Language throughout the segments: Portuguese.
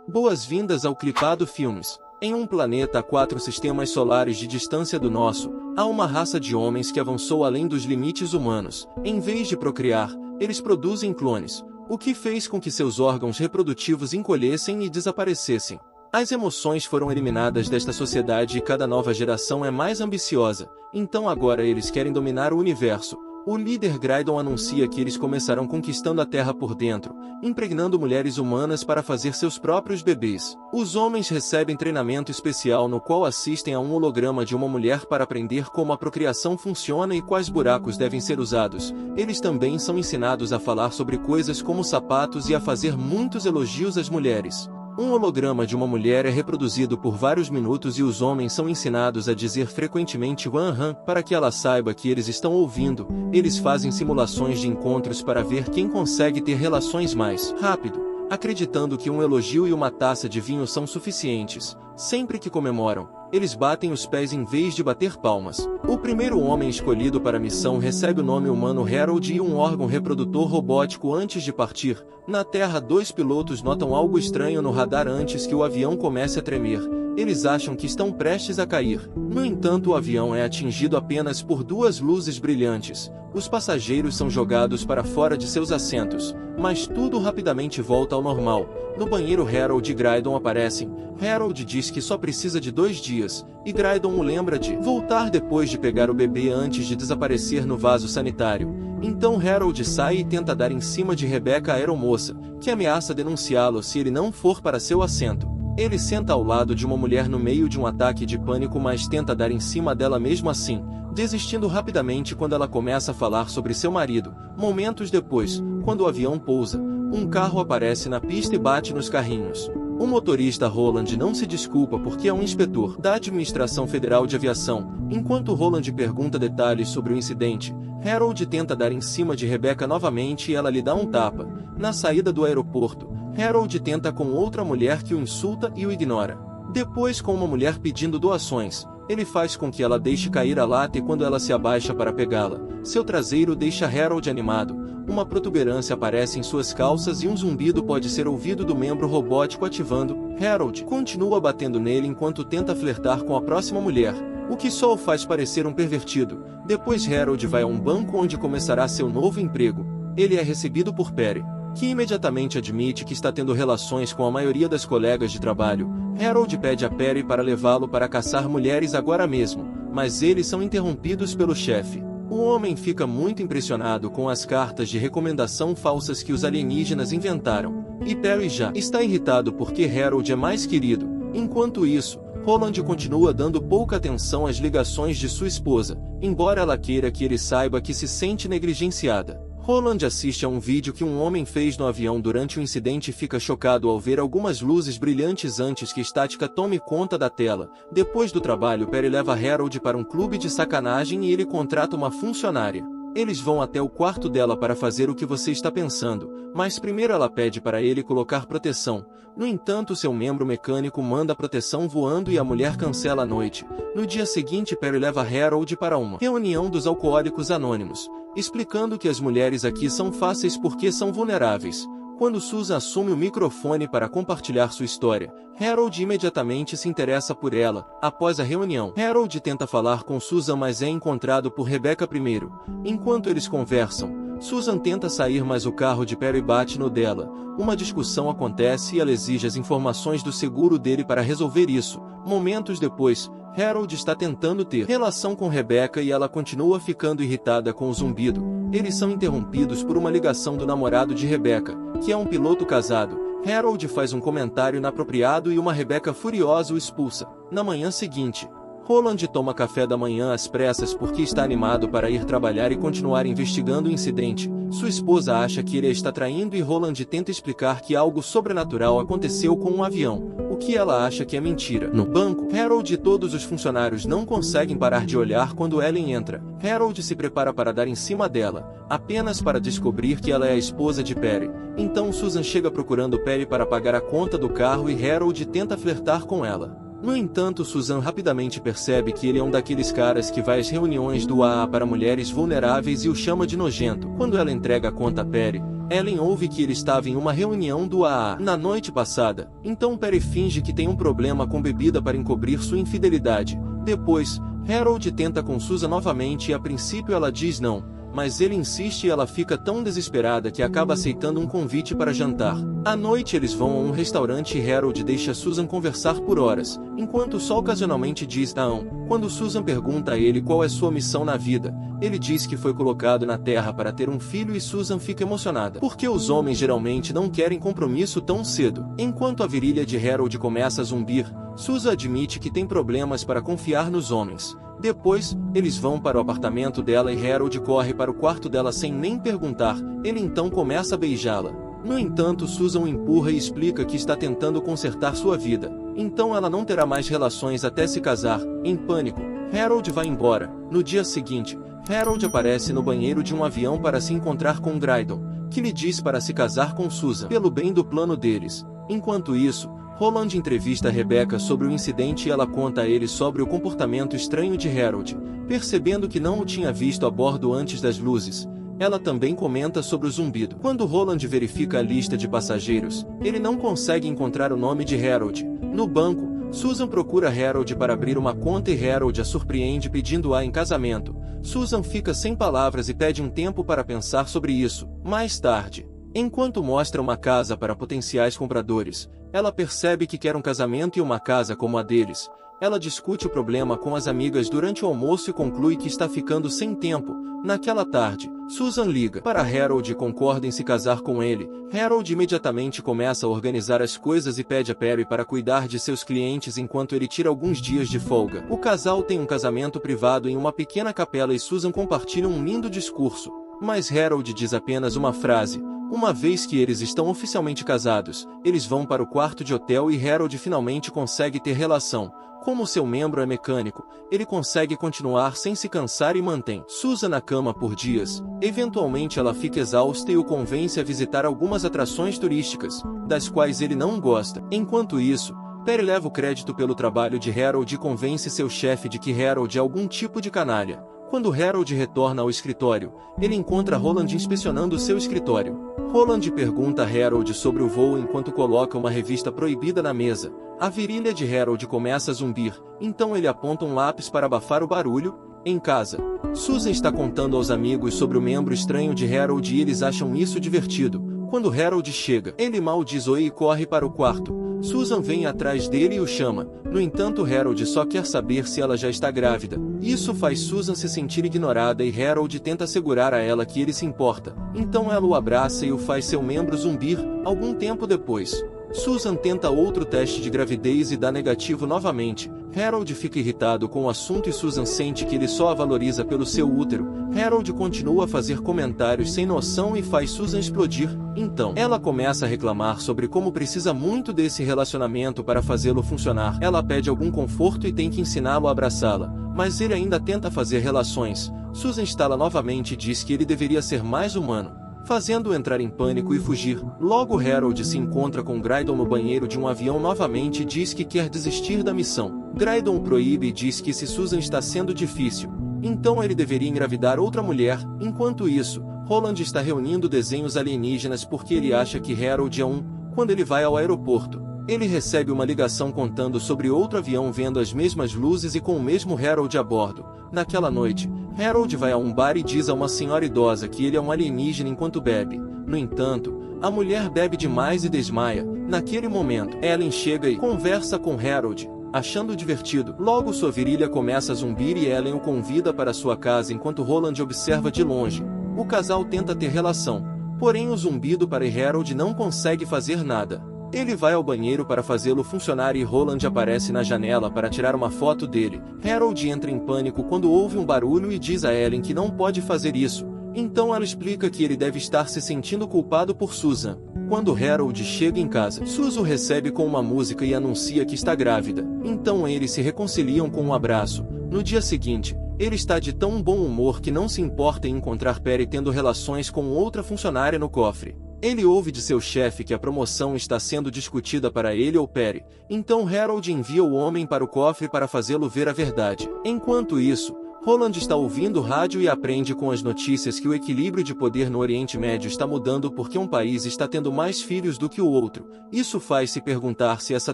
Boas-vindas ao Clipado Filmes. Em um planeta a 4 sistemas solares de distância do nosso, há uma raça de homens que avançou além dos limites humanos. Em vez de procriar, eles produzem clones, o que fez com que seus órgãos reprodutivos encolhessem e desaparecessem. As emoções foram eliminadas desta sociedade e cada nova geração é mais ambiciosa, então agora eles querem dominar o universo. O líder Graydon anuncia que eles começarão conquistando a Terra por dentro, impregnando mulheres humanas para fazer seus próprios bebês. Os homens recebem treinamento especial no qual assistem a um holograma de uma mulher para aprender como a procriação funciona e quais buracos devem ser usados. Eles também são ensinados a falar sobre coisas como sapatos e a fazer muitos elogios às mulheres. Um holograma de uma mulher é reproduzido por vários minutos e os homens são ensinados a dizer frequentemente "Wanhan" para que ela saiba que eles estão ouvindo. Eles fazem simulações de encontros para ver quem consegue ter relações mais rápido, acreditando que um elogio e uma taça de vinho são suficientes. Sempre que comemoram, eles batem os pés em vez de bater palmas. O primeiro homem escolhido para a missão recebe o nome humano Harold e um órgão reprodutor robótico antes de partir. Na Terra, 2 pilotos notam algo estranho no radar antes que o avião comece a tremer. Eles acham que estão prestes a cair. No entanto, o avião é atingido apenas por 2 luzes brilhantes. Os passageiros são jogados para fora de seus assentos, mas tudo rapidamente volta ao normal. No banheiro, Harold e Graydon aparecem. Harold diz que só precisa de 2 dias, e Graydon o lembra de voltar depois de pegar o bebê antes de desaparecer no vaso sanitário. Então Harold sai e tenta dar em cima de Rebecca, a aeromoça, que ameaça denunciá-lo se ele não for para seu assento. Ele senta ao lado de uma mulher no meio de um ataque de pânico, mas tenta dar em cima dela mesmo assim, desistindo rapidamente quando ela começa a falar sobre seu marido. Momentos depois, quando o avião pousa, um carro aparece na pista e bate nos carrinhos. O motorista Roland não se desculpa porque é um inspetor da Administração Federal de Aviação. Enquanto Roland pergunta detalhes sobre o incidente, Harold tenta dar em cima de Rebecca novamente e ela lhe dá um tapa. Na saída do aeroporto, Harold tenta com outra mulher que o insulta e o ignora. Depois, com uma mulher pedindo doações, ele faz com que ela deixe cair a lata e quando ela se abaixa para pegá-la, seu traseiro deixa Harold animado. Uma protuberância aparece em suas calças e um zumbido pode ser ouvido do membro robótico ativando. Harold continua batendo nele enquanto tenta flertar com a próxima mulher, o que só o faz parecer um pervertido. Depois Harold vai a um banco onde começará seu novo emprego. Ele é recebido por Perry, que imediatamente admite que está tendo relações com a maioria das colegas de trabalho. Harold pede a Perry para levá-lo para caçar mulheres agora mesmo, mas eles são interrompidos pelo chefe. O homem fica muito impressionado com as cartas de recomendação falsas que os alienígenas inventaram, e Perry já está irritado porque Harold é mais querido. Enquanto isso, Roland continua dando pouca atenção às ligações de sua esposa, embora ela queira que ele saiba que se sente negligenciada. Roland assiste a um vídeo que um homem fez no avião durante o incidente e fica chocado ao ver algumas luzes brilhantes antes que estática tome conta da tela. Depois do trabalho, Perry leva Harold para um clube de sacanagem e ele contrata uma funcionária. Eles vão até o quarto dela para fazer o que você está pensando, mas primeiro ela pede para ele colocar proteção. No entanto, seu membro mecânico manda a proteção voando e a mulher cancela a noite. No dia seguinte, Perry leva Harold para uma reunião dos alcoólicos anônimos, explicando que as mulheres aqui são fáceis porque são vulneráveis. Quando Susan assume o microfone para compartilhar sua história, Harold imediatamente se interessa por ela. Após a reunião, Harold tenta falar com Susan, mas é encontrado por Rebecca primeiro. Enquanto eles conversam, Susan tenta sair, mas o carro de Perry bate no dela. Uma discussão acontece e ela exige as informações do seguro dele para resolver isso. Momentos depois, Harold está tentando ter relação com Rebecca e ela continua ficando irritada com o zumbido. Eles são interrompidos por uma ligação do namorado de Rebecca, que é um piloto casado. Harold faz um comentário inapropriado e uma Rebecca furiosa o expulsa. Na manhã seguinte, Roland toma café da manhã às pressas porque está animado para ir trabalhar e continuar investigando o incidente. Sua esposa acha que ele a está traindo e Roland tenta explicar que algo sobrenatural aconteceu com um avião, o que ela acha que é mentira. No banco, Harold e todos os funcionários não conseguem parar de olhar quando Ellen entra. Harold se prepara para dar em cima dela, apenas para descobrir que ela é a esposa de Perry. Então Susan chega procurando Perry para pagar a conta do carro e Harold tenta flertar com ela. No entanto, Susan rapidamente percebe que ele é um daqueles caras que vai às reuniões do AA para mulheres vulneráveis e o chama de nojento. Quando ela entrega a conta a Perry, Ellen ouve que ele estava em uma reunião do AA na noite passada, então Perry finge que tem um problema com bebida para encobrir sua infidelidade. Depois, Harold tenta com Susan novamente e a princípio ela diz não, mas ele insiste e ela fica tão desesperada que acaba aceitando um convite para jantar. À noite eles vão a um restaurante e Harold deixa Susan conversar por horas, enquanto só ocasionalmente diz não. Quando Susan pergunta a ele qual é sua missão na vida, ele diz que foi colocado na Terra para ter um filho e Susan fica emocionada, porque os homens geralmente não querem compromisso tão cedo. Enquanto a virilha de Harold começa a zumbir, Susan admite que tem problemas para confiar nos homens. Depois, eles vão para o apartamento dela e Harold corre para o quarto dela sem nem perguntar, ele então começa a beijá-la. No entanto, Susan o empurra e explica que está tentando consertar sua vida, então ela não terá mais relações até se casar. Em pânico, Harold vai embora. No dia seguinte, Harold aparece no banheiro de um avião para se encontrar com Graydon, que lhe diz para se casar com Susan, pelo bem do plano deles. Enquanto isso, Roland entrevista Rebecca sobre o incidente e ela conta a ele sobre o comportamento estranho de Harold, percebendo que não o tinha visto a bordo antes das luzes. Ela também comenta sobre o zumbido. Quando Roland verifica a lista de passageiros, ele não consegue encontrar o nome de Harold. No banco, Susan procura Harold para abrir uma conta e Harold a surpreende pedindo-a em casamento. Susan fica sem palavras e pede um tempo para pensar sobre isso. Mais tarde, enquanto mostra uma casa para potenciais compradores, ela percebe que quer um casamento e uma casa como a deles. Ela discute o problema com as amigas durante o almoço e conclui que está ficando sem tempo. Naquela tarde, Susan liga para Harold e concorda em se casar com ele. Harold imediatamente começa a organizar as coisas e pede a Perry para cuidar de seus clientes enquanto ele tira alguns dias de folga. O casal tem um casamento privado em uma pequena capela e Susan compartilha um lindo discurso. Mas Harold diz apenas uma frase. Uma vez que eles estão oficialmente casados, eles vão para o quarto de hotel e Harold finalmente consegue ter relação. Como seu membro é mecânico, ele consegue continuar sem se cansar e mantém Susan na cama por dias. Eventualmente ela fica exausta e o convence a visitar algumas atrações turísticas, das quais ele não gosta. Enquanto isso, Perry leva o crédito pelo trabalho de Harold e convence seu chefe de que Harold é algum tipo de canalha. Quando Harold retorna ao escritório, ele encontra Roland inspecionando seu escritório. Roland pergunta a Harold sobre o voo enquanto coloca uma revista proibida na mesa. A virilha de Harold começa a zumbir, então ele aponta um lápis para abafar o barulho. Em casa, Susan está contando aos amigos sobre o membro estranho de Harold e eles acham isso divertido. Quando Harold chega, ele mal diz oi e corre para o quarto. Susan vem atrás dele e o chama. No entanto, Harold só quer saber se ela já está grávida. Isso faz Susan se sentir ignorada e Harold tenta assegurar a ela que ele se importa. Então ela o abraça e o faz seu membro zumbir. Algum tempo depois, Susan tenta outro teste de gravidez e dá negativo novamente. Harold fica irritado com o assunto e Susan sente que ele só a valoriza pelo seu útero. Harold continua a fazer comentários sem noção e faz Susan explodir. Então, ela começa a reclamar sobre como precisa muito desse relacionamento para fazê-lo funcionar. Ela pede algum conforto e tem que ensiná-lo a abraçá-la, mas ele ainda tenta fazer relações. Susan instala novamente e diz que ele deveria ser mais humano, fazendo-o entrar em pânico e fugir. Logo Harold se encontra com Graydon no banheiro de um avião novamente e diz que quer desistir da missão. Graydon o proíbe e diz que se Susan está sendo difícil, então ele deveria engravidar outra mulher. Enquanto isso, Roland está reunindo desenhos alienígenas porque ele acha que Harold é um. Quando ele vai ao aeroporto, ele recebe uma ligação contando sobre outro avião vendo as mesmas luzes e com o mesmo Harold a bordo. Naquela noite, Harold vai a um bar e diz a uma senhora idosa que ele é um alienígena enquanto bebe. No entanto, a mulher bebe demais e desmaia. Naquele momento, Ellen chega e conversa com Harold, achando divertido. Logo sua virilha começa a zumbir e Ellen o convida para sua casa enquanto Roland observa de longe. O casal tenta ter relação, porém o zumbido para Harold não consegue fazer nada. Ele vai ao banheiro para fazê-lo funcionar e Roland aparece na janela para tirar uma foto dele. Harold entra em pânico quando ouve um barulho e diz a Ellen que não pode fazer isso. Então ela explica que ele deve estar se sentindo culpado por Susan. Quando Harold chega em casa, Susan o recebe com uma música e anuncia que está grávida. Então eles se reconciliam com um abraço. No dia seguinte, ele está de tão bom humor que não se importa em encontrar Perry tendo relações com outra funcionária no cofre. Ele ouve de seu chefe que a promoção está sendo discutida para ele ou Perry, então Harold envia o homem para o cofre para fazê-lo ver a verdade. Enquanto isso, Roland está ouvindo o rádio e aprende com as notícias que o equilíbrio de poder no Oriente Médio está mudando porque um país está tendo mais filhos do que o outro. Isso faz se perguntar se essa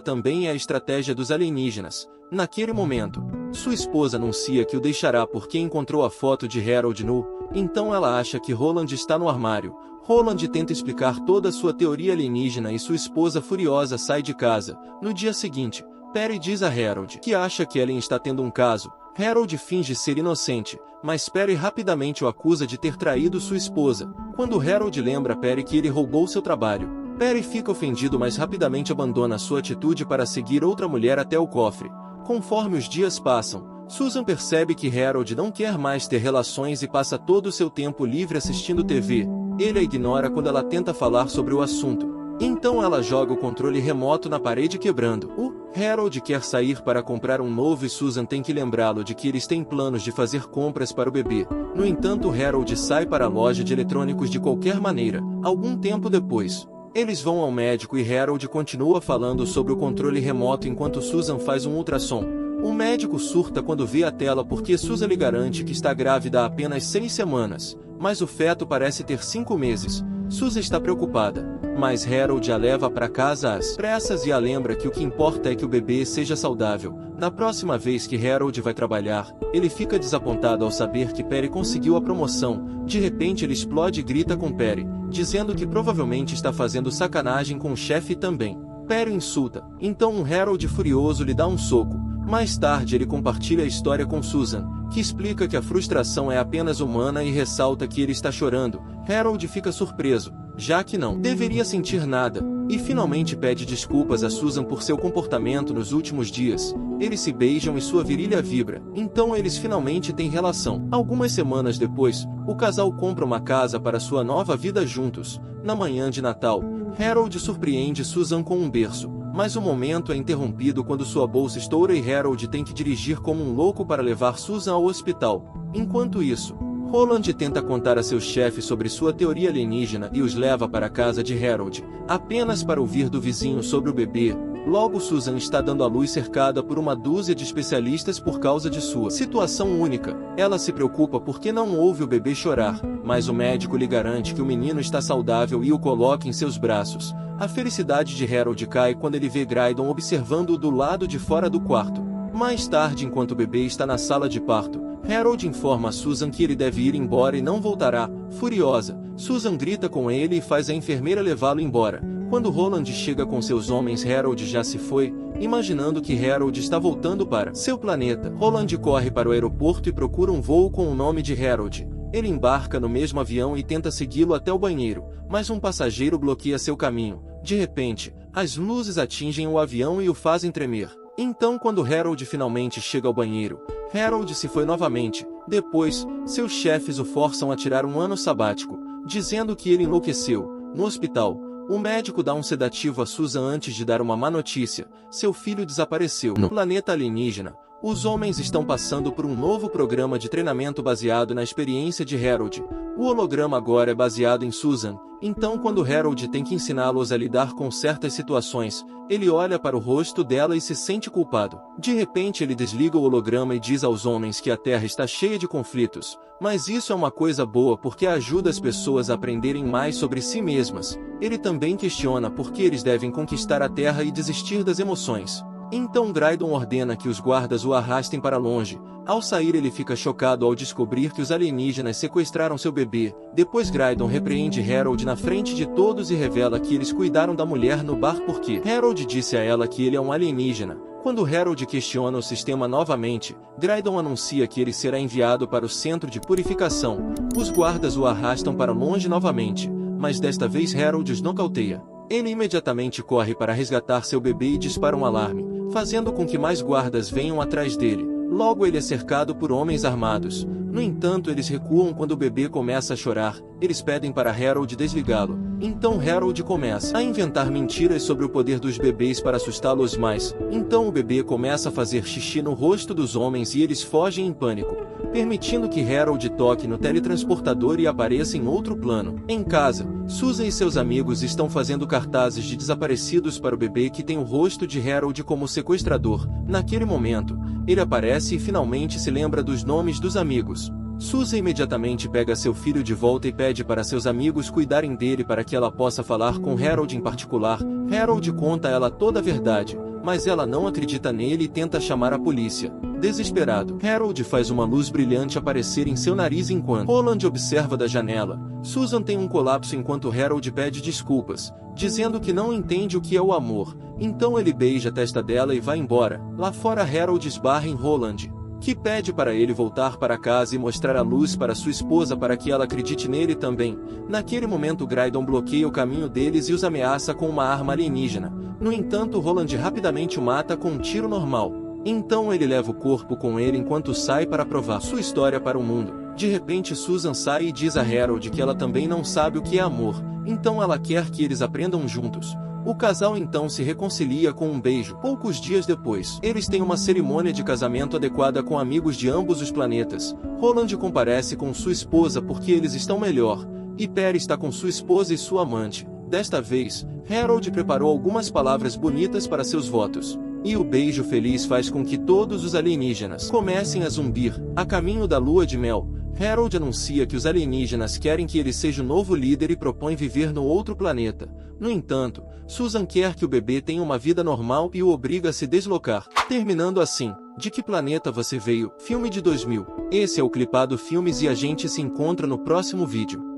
também é a estratégia dos alienígenas. Naquele momento, sua esposa anuncia que o deixará porque encontrou a foto de Harold nu, então ela acha que Roland está no armário. Roland tenta explicar toda a sua teoria alienígena e sua esposa furiosa sai de casa. No dia seguinte, Perry diz a Harold que acha que Ellen está tendo um caso. Harold finge ser inocente, mas Perry rapidamente o acusa de ter traído sua esposa. Quando Harold lembra Perry que ele roubou seu trabalho, Perry fica ofendido mas rapidamente abandona sua atitude para seguir outra mulher até o cofre. Conforme os dias passam, Susan percebe que Harold não quer mais ter relações e passa todo o seu tempo livre assistindo TV. Ele a ignora quando ela tenta falar sobre o assunto. Então ela joga o controle remoto na parede quebrando. Harold quer sair para comprar um novo e Susan tem que lembrá-lo de que eles têm planos de fazer compras para o bebê. No entanto, Harold sai para a loja de eletrônicos de qualquer maneira. Algum tempo depois, eles vão ao médico e Harold continua falando sobre o controle remoto enquanto Susan faz um ultrassom. O médico surta quando vê a tela porque Susan lhe garante que está grávida há apenas 6 semanas, mas o feto parece ter 5 meses. Susan está preocupada, mas Harold a leva para casa às pressas e a lembra que o que importa é que o bebê seja saudável. Na próxima vez que Harold vai trabalhar, ele fica desapontado ao saber que Perry conseguiu a promoção. De repente ele explode e grita com Perry, dizendo que provavelmente está fazendo sacanagem com o chefe também. Perry insulta, então Harold furioso lhe dá um soco. Mais tarde ele compartilha a história com Susan, que explica que a frustração é apenas humana e ressalta que ele está chorando. Harold fica surpreso, já que não deveria sentir nada, e finalmente pede desculpas a Susan por seu comportamento nos últimos dias. Eles se beijam e sua virilha vibra, então eles finalmente têm relação. Algumas semanas depois, o casal compra uma casa para sua nova vida juntos. Na manhã de Natal, Harold surpreende Susan com um berço, mas o momento é interrompido quando sua bolsa estoura e Harold tem que dirigir como um louco para levar Susan ao hospital. Enquanto isso, Roland tenta contar a seu chefe sobre sua teoria alienígena e os leva para a casa de Harold, apenas para ouvir do vizinho sobre o bebê. Logo Susan está dando à luz cercada por uma dúzia de especialistas por causa de sua situação única. Ela se preocupa porque não ouve o bebê chorar, mas o médico lhe garante que o menino está saudável e o coloca em seus braços. A felicidade de Harold cai quando ele vê Graydon observando-o do lado de fora do quarto. Mais tarde, enquanto o bebê está na sala de parto, Harold informa a Susan que ele deve ir embora e não voltará. Furiosa, Susan grita com ele e faz a enfermeira levá-lo embora. Quando Roland chega com seus homens, Harold já se foi, imaginando que Harold está voltando para seu planeta. Roland corre para o aeroporto e procura um voo com o nome de Harold. Ele embarca no mesmo avião e tenta segui-lo até o banheiro, mas um passageiro bloqueia seu caminho. De repente, as luzes atingem o avião e o fazem tremer. Então, quando Harold finalmente chega ao banheiro, Harold se foi novamente. Depois, seus chefes o forçam a tirar um ano sabático, dizendo que ele enlouqueceu. No hospital, o médico dá um sedativo a Susan antes de dar uma má notícia: seu filho desapareceu. No planeta alienígena, os homens estão passando por um novo programa de treinamento baseado na experiência de Harold. O holograma agora é baseado em Susan, então quando Harold tem que ensiná-los a lidar com certas situações, ele olha para o rosto dela e se sente culpado. De repente ele desliga o holograma e diz aos homens que a Terra está cheia de conflitos, mas isso é uma coisa boa porque ajuda as pessoas a aprenderem mais sobre si mesmas. Ele também questiona por que eles devem conquistar a Terra e desistir das emoções. Então Graydon ordena que os guardas o arrastem para longe. Ao sair ele fica chocado ao descobrir que os alienígenas sequestraram seu bebê. Depois Graydon repreende Harold na frente de todos e revela que eles cuidaram da mulher no bar porque Harold disse a ela que ele é um alienígena. Quando Harold questiona o sistema novamente, Graydon anuncia que ele será enviado para o centro de purificação. Os guardas o arrastam para longe novamente, mas desta vez Harold os nocauteia. Ele imediatamente corre para resgatar seu bebê e dispara um alarme, fazendo com que mais guardas venham atrás dele. Logo ele é cercado por homens armados. No entanto, eles recuam quando o bebê começa a chorar. Eles pedem para Harold desligá-lo. Então Harold começa a inventar mentiras sobre o poder dos bebês para assustá-los mais. Então o bebê começa a fazer xixi no rosto dos homens e eles fogem em pânico. permitindo que Harold toque no teletransportador e apareça em outro plano. Em casa, Susan e seus amigos estão fazendo cartazes de desaparecidos para o bebê que tem o rosto de Harold como sequestrador. Naquele momento, ele aparece e finalmente se lembra dos nomes dos amigos. Susan imediatamente pega seu filho de volta e pede para seus amigos cuidarem dele para que ela possa falar com Harold em particular. Harold conta a ela toda a verdade, mas ela não acredita nele e tenta chamar a polícia. Desesperado, Harold faz uma luz brilhante aparecer em seu nariz enquanto Roland observa da janela. Susan tem um colapso enquanto Harold pede desculpas, dizendo que não entende o que é o amor. Então ele beija a testa dela e vai embora. Lá fora, Harold esbarra em Roland, que pede para ele voltar para casa e mostrar a luz para sua esposa para que ela acredite nele também. Naquele momento, Graydon bloqueia o caminho deles e os ameaça com uma arma alienígena. No entanto, Roland rapidamente o mata com um tiro normal. Então ele leva o corpo com ele enquanto sai para provar sua história para o mundo. De repente, Susan sai e diz a Harold que ela também não sabe o que é amor, então ela quer que eles aprendam juntos. O casal então se reconcilia com um beijo. Poucos dias depois, eles têm uma cerimônia de casamento adequada com amigos de ambos os planetas. Roland comparece com sua esposa porque eles estão melhor, e Perry está com sua esposa e sua amante. Desta vez, Harold preparou algumas palavras bonitas para seus votos. E o beijo feliz faz com que todos os alienígenas comecem a zumbir. A caminho da lua de mel, Harold anuncia que os alienígenas querem que ele seja o novo líder e propõe viver no outro planeta. No entanto, Susan quer que o bebê tenha uma vida normal e o obriga a se deslocar. Terminando assim, De Que Planeta Você Veio? Filme de 2000. Esse é o Clipado Filmes e a gente se encontra no próximo vídeo.